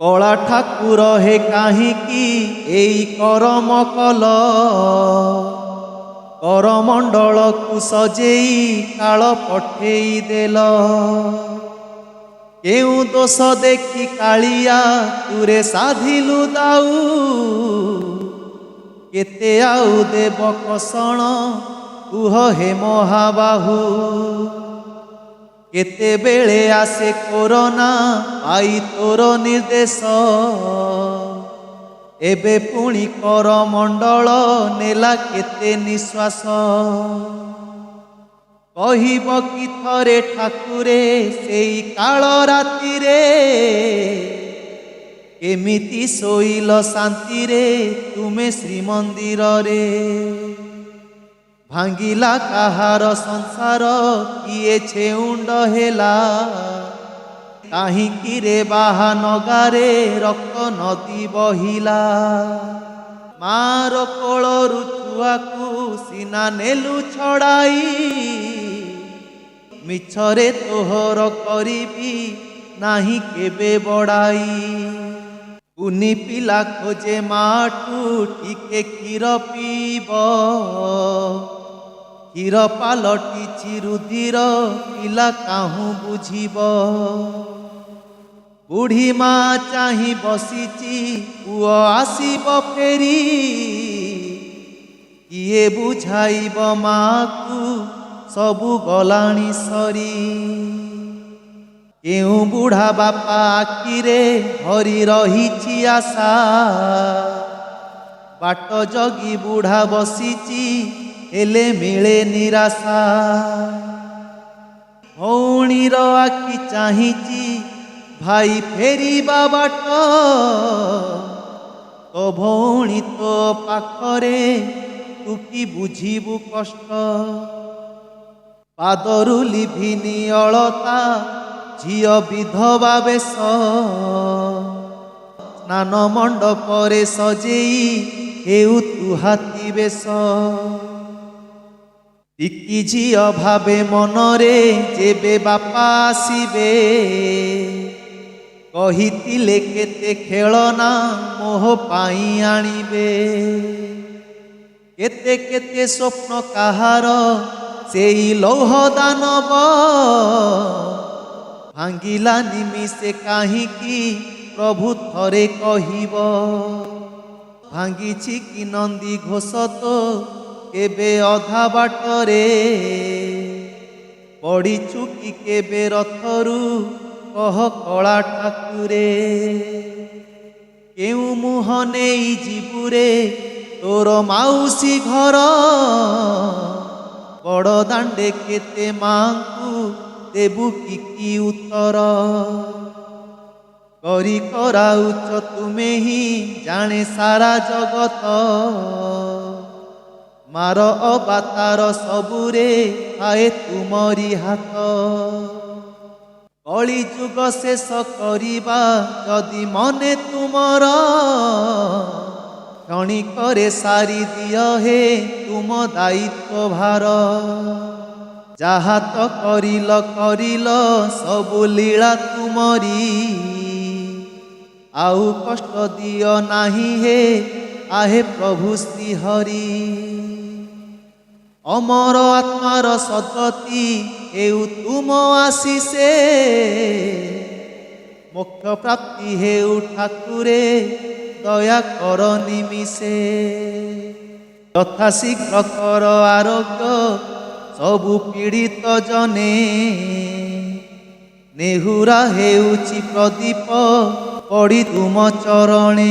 कला ठाकुर हे काहींकी एई करम कल करमंडल को सजेई काल पठेई देल केउ दोष देखी कालिया तुरे साधिलु दाऊ केते आउ देव कषण कुह हे महाबाहू केते बेले आसे कोरोना आई तोर निर्देश एबे पुणी करमंडल नेला केते निश्वास कहिब कि थरे ठाकुरे सेई काल राति रे केमिति सोइल शांति रे तुमे श्रीमंदिर रे भांगिला काहार संसार किए छेउंड हेला काहींकी रे बाहा नगारे रक्त नदी बहिला मार कोलरु छुआकू सीना नेलु छड़ाई मिछरे तोहर करिबी नाही केबे बड़ाई कुनी पिला खोजे माठू टिके क्षीर पीब क्षीर पालटिछि रुधिर पिला काहू बुझिब बुढ़ी माँ चाही बसिची पुओ आसीब फेरी किए बुझाइब माँ को सबु गलाणी सरी केउ बुढ़ा बापा आखिरे हरि रहिछि आशा बाट जगी बुढ़ा बसिची हेले मिले निराशा भौणीर आखि चाहिची भाई फेरिबा बाट तो भौणी तो पाखरे तू कि बुझिबु कष्ट पादरु लिभिनी अलता झियो विधवा बेश स्नान मंडपरे सजेई हेउ तु हाथी बेश टिकी झियो भावे मनरे जेबे बापा आसीबे कहितिले केते खेलना मोह पाई आनिबे केते केते स्वप्न काहार सेई लौह दानव भांगिला निमिषे काहींकी प्रभु थरे कहिब भांगिछि कि नंदी घोष तो केबे अधा बाटरे पड़ीछु कि केबे रथरु कह कला ठाकुरे केउ मुह नेई जीबुरे तोर माउसी घर बड़ दांडे केते मांकु देबु कि उत्तर करी कराउच तुमे ही जाने सारा जगत मार अबातार सबुरे आए तुमरी हाथ कली जुग शेष करिबा जदि मने तुमर क्षणिकरे सारी दिय हे तुम दायित्व भार जहा तो करिल सबु लीला तुमरी आउ कष्ट दिय नाही हे आहे प्रभु श्री हरि अमर आत्मार सद्गति हेउ तुम आशीषे मोक्ष प्राप्ति हेउ ठाकुरे दया कर निमिषे यथा शीघ्र कर आरोग्य सबु पीड़ित जने नेहुरा हेउछि प्रदीप पड़ी तुम चरणे।